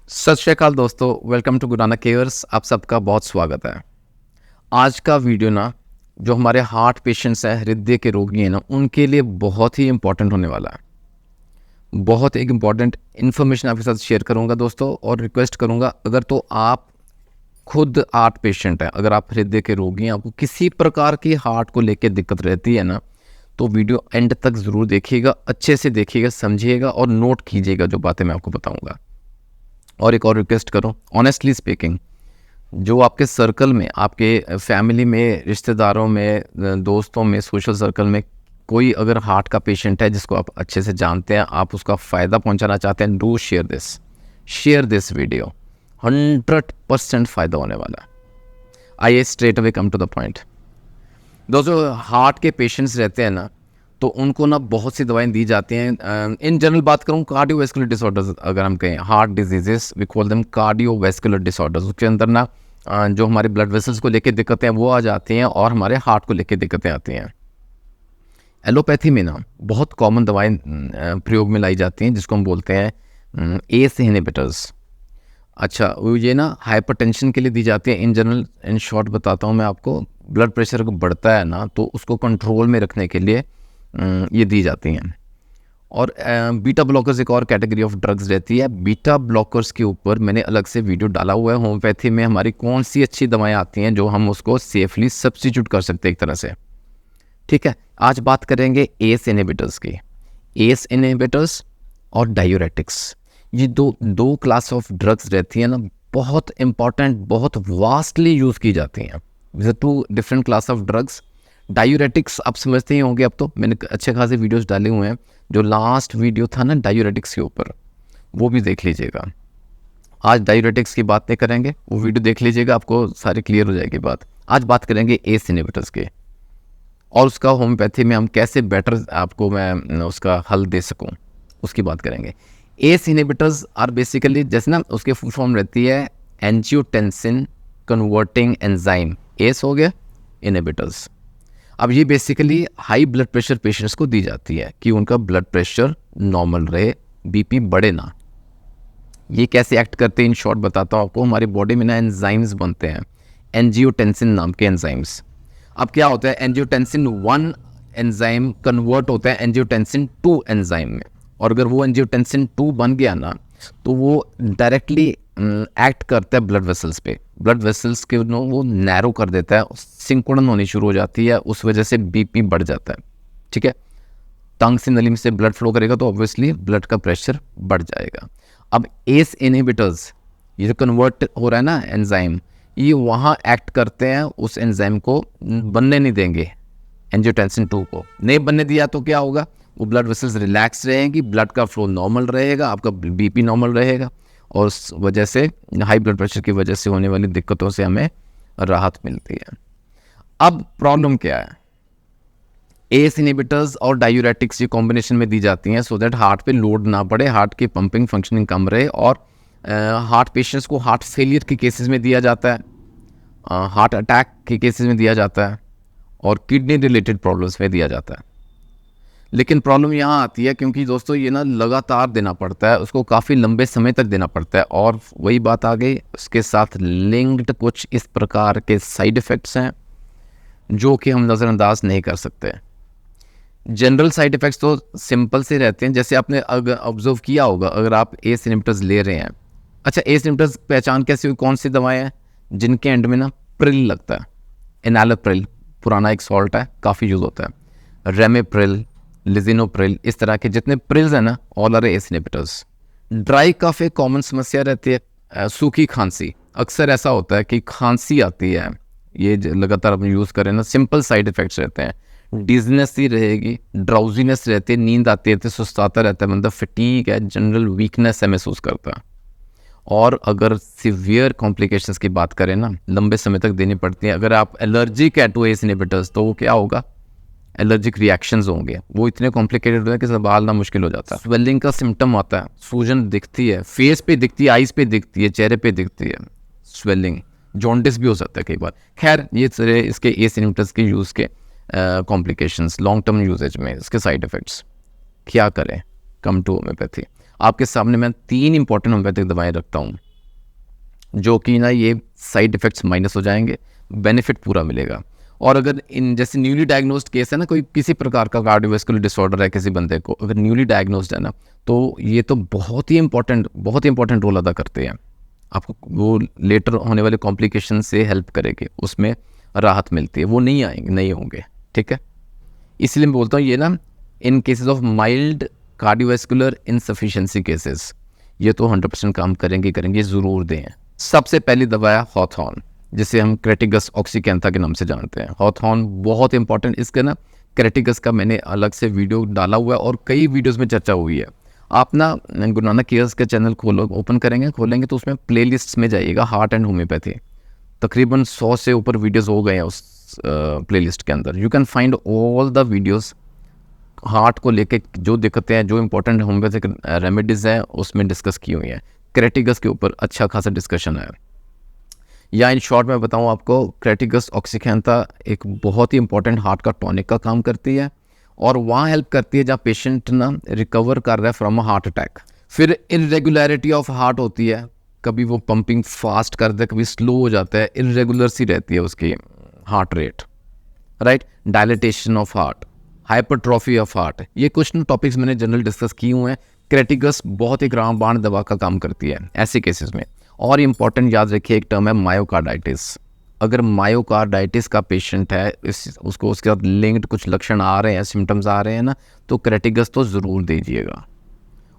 सत श्री अकाल दोस्तों, वेलकम टू गुडाना केयर्स। आप सबका बहुत स्वागत है। आज का वीडियो ना जो हमारे हार्ट पेशेंट्स हैं, हृदय के रोगी हैं ना, उनके लिए बहुत ही इम्पोर्टेंट होने वाला है। बहुत एक इम्पॉर्टेंट इन्फॉर्मेशन आपके साथ शेयर करूंगा दोस्तों, और रिक्वेस्ट करूंगा अगर तो आप खुद हार्ट पेशेंट हैं, अगर आप हृदय के रोगी हैं, आपको किसी प्रकार की हार्ट को लेकर दिक्कत रहती है ना, तो वीडियो एंड तक ज़रूर देखिएगा, अच्छे से देखिएगा, समझिएगा और नोट कीजिएगा जो बातें मैं आपको बताऊँगा। और एक और रिक्वेस्ट करूं, ऑनेस्टली स्पीकिंग, जो आपके सर्कल में, आपके फैमिली में, रिश्तेदारों में, दोस्तों में, सोशल सर्कल में कोई अगर हार्ट का पेशेंट है जिसको आप अच्छे से जानते हैं, आप उसका फ़ायदा पहुंचाना चाहते हैं, डू शेयर दिस वीडियो। 100% फ़ायदा होने वाला है। आइए straight away come to the point. दोस्तों, हार्ट के पेशेंट्स रहते हैं ना, तो उनको ना बहुत सी दवाएं दी जाती हैं। इन जनरल बात करूं, कार्डियोवैस्कुलर डिसऑर्डर्स अगर हम कहें, heart diseases we call them cardiovascular disorders. उसके अंदर ना जो हमारे ब्लड वेसल्स को लेकर दिक्कतें वो आ जाती हैं, और हमारे हार्ट को लेकर दिक्कतें आती हैं। एलोपैथी में ना बहुत कॉमन दवाएं प्रयोग में लाई जाती हैं, जिसको हम बोलते हैं एस इनहिबिटर्स। अच्छा, वो ये ना हाइपरटेंशन के लिए दी जाती है। इन जनरल, इन शॉर्ट बताता हूँ मैं आपको, ब्लड प्रेशर को बढ़ता है ना, तो उसको कंट्रोल में रखने के लिए ये दी जाती हैं। और बीटा ब्लॉकर्स एक और कैटेगरी ऑफ ड्रग्स रहती है। बीटा ब्लॉकर्स के ऊपर मैंने अलग से वीडियो डाला हुआ है। होम्योपैथी में हमारी कौन सी अच्छी दवाएं आती हैं जो हम उसको सेफली सब्स्टिट्यूट कर सकते हैं एक तरह से। ठीक है, आज बात करेंगे एस इनहिबिटर्स की। एस इनहिबिटर्स और डायूरेटिक्स, ये दो क्लास ऑफ ड्रग्स रहती हैं ना, बहुत इंपॉर्टेंट, बहुत वास्टली यूज़ की जाती हैं। Two different class of drugs. Diuretics आप समझते ही होंगे, अब तो मैंने अच्छे खासे वीडियोस डाले हुए हैं। जो लास्ट वीडियो था ना डायूरेटिक्स के ऊपर, वो भी देख लीजिएगा। आज डायूरेटिक्स की बात नहीं करेंगे, वो वीडियो देख लीजिएगा, आपको सारी क्लियर हो जाएगी बात। आज बात करेंगे एस इनहिबिटर्स की, और उसका होम्योपैथी में हम कैसे बेटर आपको मैं उसका हल दे सकूं, उसकी बात करेंगे। एस इनहिबिटर्स आर बेसिकली, जैसे ना उसके फुल फॉर्म रहती है एंजियोटेंसिन कन्वर्टिंग एंजाइम। एस हो गया इनहिबिटर्स। अब ये basically high blood pressure patients को दी जाती है कि उनका ब्लड प्रेशर नॉर्मल रहे, बीपी बढ़े ना। ये कैसे एक्ट करते हैं इन शॉर्ट बताता हूँ आपको। हमारी बॉडी में ना एंजाइम्स बनते हैं, एंजियोटेंसिन नाम के एंजाइम्स। अब क्या होता है, एंजियोटेंसिन 1 एंजाइम कन्वर्ट होता है एंजियोटेंसिन 2 एंजाइम में, और अगर वो एंजियोटेंसिन 2 बन गया ना, तो वो डायरेक्टली एक्ट करता है ब्लड वेसल्स पे। ब्लड वेसल्स के वो नैरो कर देता है, सिंकुड़न होनी शुरू हो जाती है, उस वजह से बीपी बढ़ जाता है। ठीक है, टंग से नली में से ब्लड फ्लो करेगा तो ऑब्वियसली ब्लड का प्रेशर बढ़ जाएगा। अब एस इनहिबिटर्स, ये जो कन्वर्ट हो रहा है ना एंजाइम, ये वहाँ एक्ट करते हैं, उस एंजाइम को बनने नहीं देंगे। एंजियोटेंसिन 2 को नहीं बनने दिया तो क्या होगा, वो ब्लड वेसल्स रिलैक्स रहेंगी, ब्लड का फ्लो नॉर्मल रहेगा, आपका बीपी नॉर्मल रहेगा, और उस वजह से हाई ब्लड प्रेशर की वजह से होने वाली दिक्कतों से हमें राहत मिलती है। अब प्रॉब्लम क्या है, एस इनहिबिटर्स और डायूरेटिक्स ये कॉम्बिनेशन में दी जाती हैं सो दैट हार्ट पे लोड ना पड़े, हार्ट की पंपिंग फंक्शनिंग कम रहे, और हार्ट पेशेंट्स को हार्ट फेलियर के केसेस में दिया जाता है, हार्ट अटैक के केसेस में दिया जाता है, और किडनी रिलेटेड प्रॉब्लम्स में दिया जाता है। लेकिन प्रॉब्लम यहाँ आती है, क्योंकि दोस्तों ये ना लगातार देना पड़ता है, उसको काफ़ी लंबे समय तक देना पड़ता है, और वही बात आ गई, उसके साथ लिंक्ड कुछ इस प्रकार के साइड इफ़ेक्ट्स हैं जो कि हम नज़रअंदाज नहीं कर सकते। जनरल साइड इफ़ेक्ट्स तो सिंपल से रहते हैं, जैसे आपने अगर ऑब्जर्व किया होगा, अगर आप एस इनहिबिटर्स ले रहे हैं। अच्छा, एस इनहिबिटर्स पहचान कैसी हुई, कौन सी दवाएँ हैं जिनके एंड में ना प्रिल लगता है। एनालोप्रिल पुराना एक सॉल्ट है, काफ़ी यूज़ होता है। रेमिप्रिल, लिजिनोप्रिल, इस तरह के जितने प्रिल्स हैं ना, all are ACE inhibitors. Dry cough एक कॉमन समस्या रहती है। सूखी खांसी, अक्सर ऐसा होता है कि खांसी आती है, ये लगातार हम यूज़ करें ना, सिंपल साइड इफ़ेक्ट्स रहते हैं। डिजनेस ही रहेगी, ड्राउजीनेस रहती है, नींद आती रहती है, सुस्ताता रहता है, मतलब फटीग है, जनरल वीकनेस है महसूस करता है। और अगर सिवियर कॉम्प्लिकेशंस की बात करें ना, लंबे समय तक देनी पड़ती है। अगर आप एलर्जिक है टू एस इनहिबिटर्स, तो वो क्या होगा, एलर्जिक रिएक्शंस होंगे, वो इतने कॉम्प्लिकेटेड होते हैं कि संभालना मुश्किल हो जाता है। स्वेलिंग का सिम्टम आता है, सूजन दिखती है, फेस पे दिखती है, आइज पे दिखती है, चेहरे पे दिखती है स्वेलिंग, जॉन्डिस भी हो सकता है कई बार। खैर, ये सारे इसके एस इनहिबिटर्स के यूज़ के कॉम्प्लिकेशंस, लॉन्ग टर्म यूजेज में इसके साइड इफ़ेक्ट्स। क्या करें, कम टू होम्योपैथी। आपके सामने मैं 3 इंपॉर्टेंट होम्योपैथिक दवाएं रखता हूँ, जो कि ना ये साइड इफ़ेक्ट्स माइनस हो जाएंगे, बेनिफिट पूरा मिलेगा। और अगर इन जैसे न्यूली डायग्नोस्ड केस है ना, कोई किसी प्रकार का कार्डियोवैस्कुलर डिसऑर्डर है किसी बंदे को, अगर न्यूली डायग्नोस्ड है ना, तो ये तो बहुत ही इंपॉर्टेंट रोल अदा करते हैं। आपको वो लेटर होने वाले कॉम्प्लिकेशन से हेल्प करेंगे, उसमें राहत मिलती है, वो नहीं होंगे। ठीक है, इसलिए मैं बोलता हूँ ये ना in cases of mild cardiovascular insufficiency cases ये तो 100% काम करेंगे, ज़रूर दें। सबसे पहली दवा है हॉथॉर्न, जिसे हम क्रेटिगस ऑक्सीकैंथा के नाम से जानते हैं। हॉथॉर्न बहुत इंपॉर्टेंट, इसके ना क्रेटिगस का मैंने अलग से वीडियो डाला हुआ है और कई वीडियोस में चर्चा हुई है। आप ना गुरु नानक केयर्स के चैनल खोलेंगे तो उसमें प्लेलिस्ट्स में जाइएगा, हार्ट एंड होम्योपैथी, तकरीबन 100 से ऊपर वीडियोस हो गए हैं उस प्लेलिस्ट के अंदर। You can find all the videos heart को लेके जो दिक्कतें हैं, जो इंपॉर्टेंट होम्योपैथिक रेमेडीज़ हैं, उसमें डिस्कस की हुई हैं। क्रेटिगस के ऊपर अच्छा खासा डिस्कशन है। या इन शॉर्ट में बताऊं आपको, क्रेटिगस ऑक्सीकैंथा एक बहुत ही इंपॉर्टेंट हार्ट का टॉनिक का काम करती है और वहाँ हेल्प करती है जहाँ पेशेंट ना रिकवर कर रहा है फ्रॉम अ हार्ट अटैक। फिर इरेगुलरिटी ऑफ हार्ट होती है, कभी वो पंपिंग फास्ट करता है, कभी स्लो हो जाता है, इरेगुलर सी रहती है उसकी heart rate, right. Dilatation of heart, hypertrophy of heart, ये कुछ टॉपिक्स मैंने जनरल डिस्कस किए हुए हैं। क्रेटिगस बहुत ही रामबाण दवा का काम करती है ऐसे केसेस में। और इम्पॉर्टेंट याद रखिए, एक टर्म है मायोकार्डाइटिस। अगर मायोकार्डाइटिस का पेशेंट है, उसको उसके साथ लिंक्ड कुछ लक्षण आ रहे हैं, सिम्टम्स आ रहे हैं ना, तो क्रेटिगस तो ज़रूर दीजिएगा।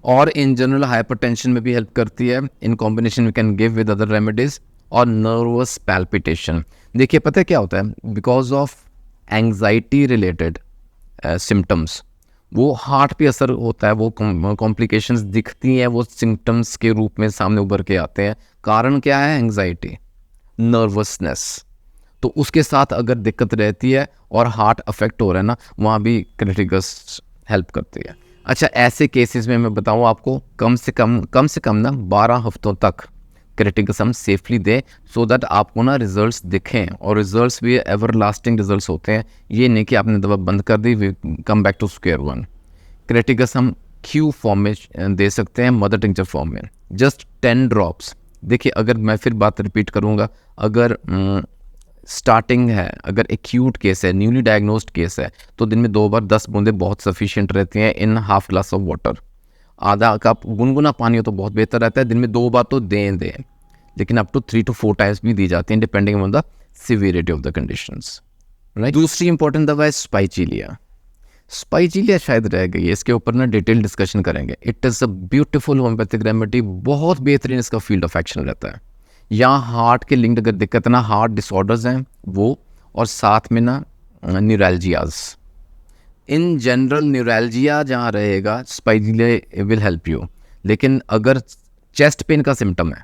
और इन जनरल हाइपरटेंशन में भी हेल्प करती है। In combination we can give with other remedies. और नर्वस पैल्पिटेशन, देखिए पता है क्या होता है, because of anxiety related symptoms वो हार्ट पे असर होता है, वो कॉम्प्लिकेशंस दिखती हैं, वो सिम्टम्स के रूप में सामने उभर के आते हैं। कारण क्या है? Anxiety, nervousness. तो उसके साथ अगर दिक्कत रहती है और हार्ट अफेक्ट हो रहा है ना, वहाँ भी क्रेटिगस हेल्प करती है। अच्छा, ऐसे केसेस में मैं बताऊँ आपको, कम से कम ना 12 हफ्तों तक क्रेटिगस हम सेफली दें, सो दैट आपको ना रिजल्ट्स दिखें, और रिजल्ट्स भी एवर लास्टिंग रिजल्ट्स होते हैं। ये नहीं कि आपने दवा बंद कर दी, we come back to square one. Crataegus हम क्यू फॉर्म में दे सकते हैं, मदर टिंचर फॉर्म में, जस्ट 10 ड्रॉप्स। देखिए, अगर मैं फिर बात रिपीट करूँगा, अगर स्टार्टिंग है, अगर एक्यूट केस है, न्यूली डायग्नोस्ड केस है, तो दिन में 2 बार 10 बूंदें बहुत सफिशिएंट रहती हैं in half glass of water. आधा कप गुनगुना पानी हो तो बहुत बेहतर रहता है। दिन में 2 बार तो दें, लेकिन अप टू 3 to 4 टाइम्स भी दी जाती हैं, depending on the severity of the conditions, right. दूसरी इंपॉर्टेंट दवा है स्पाइचिलिया। स्पाइचिलिया शायद रह गई है, इसके ऊपर ना डिटेल डिस्कशन करेंगे। It is a beautiful homeopathic remedy, बहुत बेहतरीन इसका फील्ड ऑफ एक्शन रहता है। यहाँ हार्ट के लिंक्ड अगर दिक्कत ना, हार्ट डिसऑर्डर्स हैं वो, और साथ में ना न्यूरैल्जियाज, इन जनरल न्यूरैल्जिया जहाँ रहेगा, स्पाइचिलिया विल हेल्प यू। लेकिन अगर चेस्ट पेन का सिम्टम है,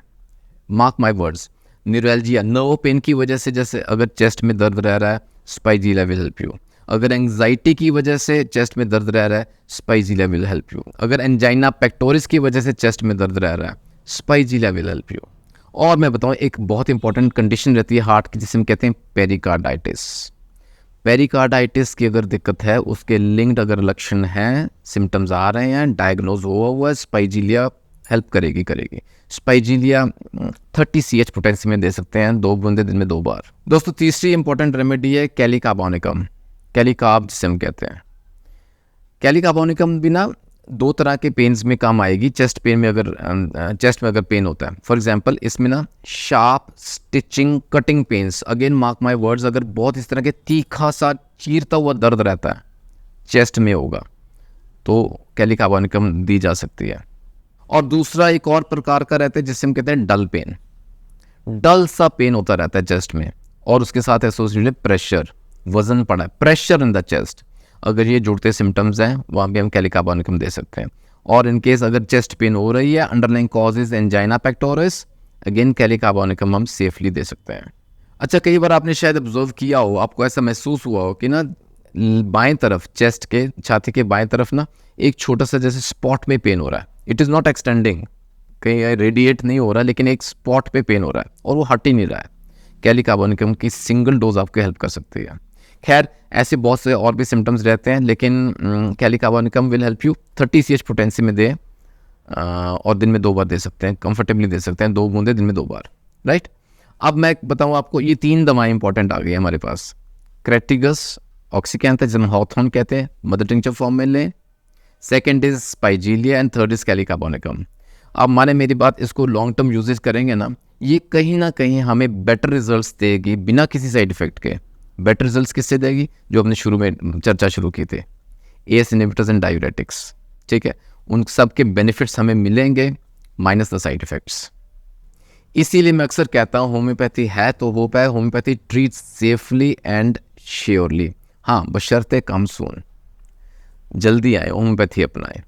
mark my words, neuralgia nerve pain की वजह से, जैसे अगर चेस्ट में दर्द रह रहा है, स्पाइचिलिया विल हेल्प यू। अगर एंग्जाइटी की वजह से चेस्ट में दर्द रह रहा है, स्पाइचिलिया विल हेल्प यू। अगर एंजाइना पेक्टोरिस की वजह से चेस्ट में दर्द रह रहा है, स्पाइचिलिया विल हेल्प यू। और मैं बताऊं, एक बहुत इंपॉर्टेंट कंडीशन रहती है हार्ट की, जिसे हम कहते हैं पेरिकार्डाइटिस। पेरिकार्डाइटिस की अगर दिक्कत है, उसके लिंक्ड अगर लक्षण हैं, सिम्टम्स आ रहे हैं, डायग्नोज हुआ है, स्पाइचिलिया हेल्प करेगी। स्पाइचिलिया 30 CH पोटेंसी में दे सकते हैं, 2 बूंदे दिन में 2 बार। दोस्तों, तीसरी इंपॉर्टेंट रेमेडी है कैलिकार्बोनिकम, कैलिकार्ब जिसे हम कहते हैं। कैलिकार्बोनिकम भी ना 2 तरह के पेन्स में काम आएगी। चेस्ट में अगर पेन होता है, फॉर एग्जांपल, इसमें ना sharp stitching cutting pains, again mark my words, अगर बहुत इस तरह के तीखा सा चीरता हुआ दर्द रहता है, चेस्ट में होगा, तो कैलिकार्बोनिकम दी जा सकती है। और दूसरा एक और प्रकार का रहता है जिसे हम कहते हैं डल पेन। डल सा पेन होता रहता है चेस्ट में, और उसके साथ एसोसिएटेड प्रेशर, वजन पड़ा है, प्रेशर इन द चेस्ट, अगर ये जुड़ते सिम्टम्स हैं, वहाँ भी हम कैलिकार्बोनिकम दे सकते हैं। और इन केस अगर चेस्ट पेन हो रही है, underlying causes angina pectoris, again kali carbonicum हम सेफली दे सकते हैं। अच्छा, कई बार आपने शायद ऑब्जर्व किया हो, आपको ऐसा महसूस हुआ हो कि ना बाएं तरफ, चेस्ट के छाती के बाएं तरफ ना एक छोटा सा जैसे स्पॉट में पेन हो रहा है। इट इज़ नॉट एक्सटेंडिंग, कहीं रेडिएट नहीं हो रहा, लेकिन एक स्पॉट पे पेन हो रहा है और वो हट ही नहीं रहा है। कैलिकार्बोनिकम की सिंगल डोज आपको हेल्प कर सकती है। खैर, ऐसे बहुत से और भी सिम्टम्स रहते हैं, लेकिन kali carbonicum will help you. 30 CH potency में दे, और दिन में 2 बार दे सकते हैं, कंफर्टेबली दे सकते हैं, 2 बूंदे दिन में 2 बार, राइट। अब मैं बताऊँ आपको, ये 3 दवाएं इंपॉर्टेंट आ गई हमारे पास। क्रेटिगस ऑक्सीकैंथ, जिन्हें हॉथॉर्न कहते हैं, मदर टिंचर फॉर्म में लें। Second is spigelia and third is kali carbonicum. अब माने मेरी बात, इसको लॉन्ग टर्म यूजेस करेंगे ना, ये कहीं ना कहीं हमें बेटर रिजल्ट्स देगी बिना किसी साइड इफेक्ट के। बेटर रिजल्ट्स किससे देगी? जो हमने शुरू में चर्चा शुरू की थी, एस इनहिबिटर्स एंड डायूरेटिक्स, ठीक है। उन सब के बेनिफिट्स हमें मिलेंगे माइनस द साइड इफेक्ट्स। इसीलिए मैं अक्सर कहता हूँ होम्योपैथी है तो वो है, homeopathy treat safely and surely. हाँ, बशर्ते कम सून, जल्दी आए, होम्योपैथी अपनाएं।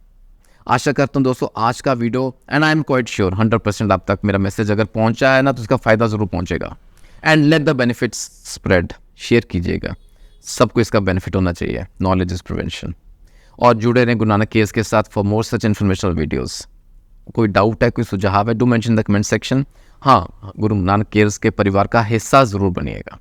आशा करता हूँ दोस्तों आज का video, and I am quite sure 100% आप तक मेरा मैसेज अगर पहुँचा है ना तो उसका फ़ायदा ज़रूर पहुँचेगा। And let the benefits spread, share कीजिएगा, सबको इसका बेनिफिट होना चाहिए। Knowledge is prevention. और जुड़े रहें गुरु नानक केयर्स के साथ for more such informational videos. कोई डाउट है, कोई सुझाव है, do mention the comment section. हाँ, गुरु नानक केयर्स के परिवार का हिस्सा ज़रूर बनिएगा,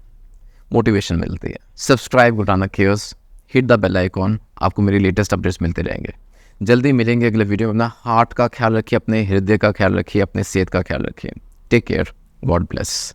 मोटिवेशन मिलती है। Subscribe Guru Nanak cares, hit the bell icon, आपको मेरी लेटेस्ट अपडेट्स मिलते रहेंगे। जल्दी मिलेंगे अगले वीडियो में। अपना हार्ट का ख्याल रखिए, अपने हृदय का ख्याल रखिए, अपने सेहत का ख्याल रखिए। Take care, God bless.